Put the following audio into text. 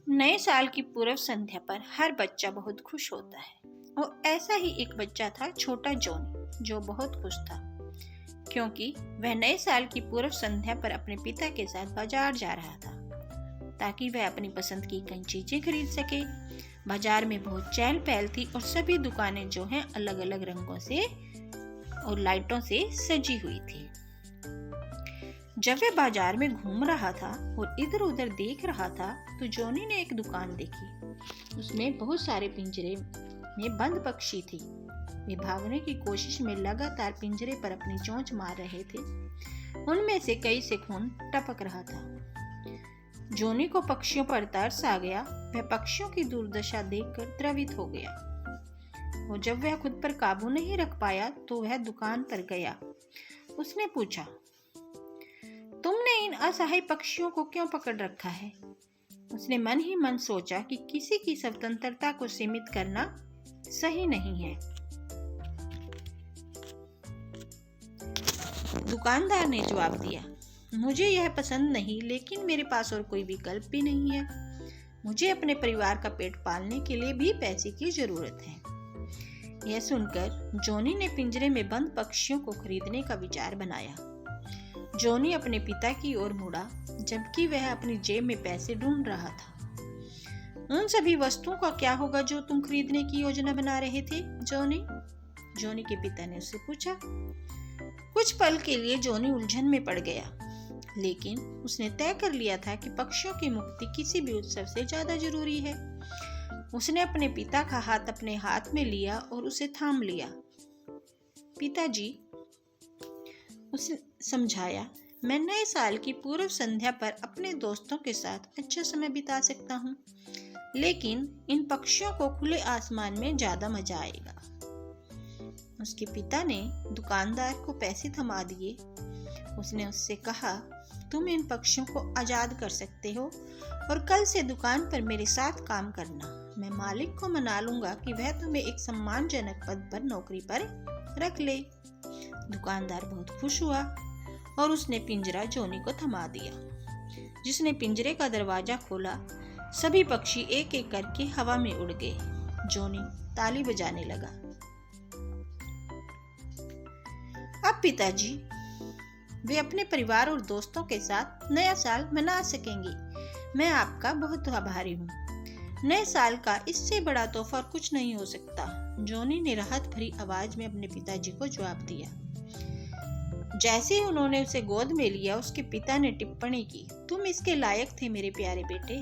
नए साल की पूर्व संध्या पर हर बच्चा बहुत खुश होता है और ऐसा ही एक बच्चा था, छोटा जॉनी, जो बहुत खुश था क्योंकि वह नए साल की पूर्व संध्या पर अपने पिता के साथ बाजार जा रहा था ताकि वह अपनी पसंद की कई चीजें खरीद सके। बाजार में बहुत चहल पहल थी और सभी दुकानें जो हैं अलग अलग रंगों से और लाइटों से सजी हुई थी। जब वह बाजार में घूम रहा था और इधर उधर देख रहा था तो जॉनी ने एक दुकान देखी। उसमें बहुत सारे पिंजरे में बंद पक्षी थे। वे भागने की कोशिश में लगातार पिंजरे पर अपनी चोंच मार रहे थे। उनमें से कई से खून टपक रहा था। जॉनी को पक्षियों पर तरस आ गया। वह पक्षियों की दुर्दशा देखकर द्रवित हो गया और जब वह खुद पर काबू नहीं रख पाया तो वह दुकान पर गया। उसने पूछा, तुमने इन असहाय पक्षियों को क्यों पकड़ रखा है? उसने मन ही मन सोचा कि किसी की स्वतंत्रता को सीमित करना सही नहीं है। दुकानदार ने जवाब दिया, मुझे यह पसंद नहीं, लेकिन मेरे पास और कोई विकल्प भी नहीं है। मुझे अपने परिवार का पेट पालने के लिए भी पैसे की जरूरत है। यह सुनकर जॉनी ने पिंजरे में बंद पक्षियों को खरीदने का विचार बनाया। जॉनी अपने पिता की ओर मुड़ा जबकि वह अपनी जेब में पैसे ढूंढ रहा था। उन सभी वस्तुओं का क्या होगा जो तुम खरीदने की योजना बना रहे थे, जॉनी? जॉनी के पिता ने उससे पूछा। कुछ पल के लिए जॉनी उलझन में पड़ गया, लेकिन उसने तय कर लिया था कि पक्षियों की मुक्ति किसी भी उत्सव से ज्यादा जरूरी है। उसने अपने पिता का हाथ अपने हाथ में लिया और उसे थाम लिया। पिताजी, उसने समझाया, मैं नए साल की पूर्व संध्या पर अपने दोस्तों के साथ अच्छा समय बिता सकता हूँ, लेकिन इन पक्षियों को खुले आसमान में ज्यादा मजा आएगा। उसके पिता ने दुकानदार को पैसे थमा दिए। उसने उससे कहा, तुम इन पक्षियों को आजाद कर सकते हो और कल से दुकान पर मेरे साथ काम करना। मैं मालिक को मना लूंगा कि वह तुम्हें एक सम्मानजनक पद पर नौकरी पर रख ले। दुकानदार बहुत खुश हुआ और उसने पिंजरा जॉनी को थमा दिया। जिसने पिंजरे का दरवाजा खोला, सभी पक्षी एक एक करके हवा में उड़ गए। जॉनी ताली बजाने लगा। अब पिताजी, वे अपने परिवार और दोस्तों के साथ नया साल मना सकेंगे। मैं आपका बहुत आभारी हूँ। नए साल का इससे बड़ा तोहफा कुछ नहीं हो सकता। जॉनी ने राहत भरी आवाज में अपने पिताजी को जवाब दिया। जैसे ही उन्होंने उसे गोद में लिया, उसके पिता ने टिप्पणी की, तुम इसके लायक थे मेरे प्यारे बेटे।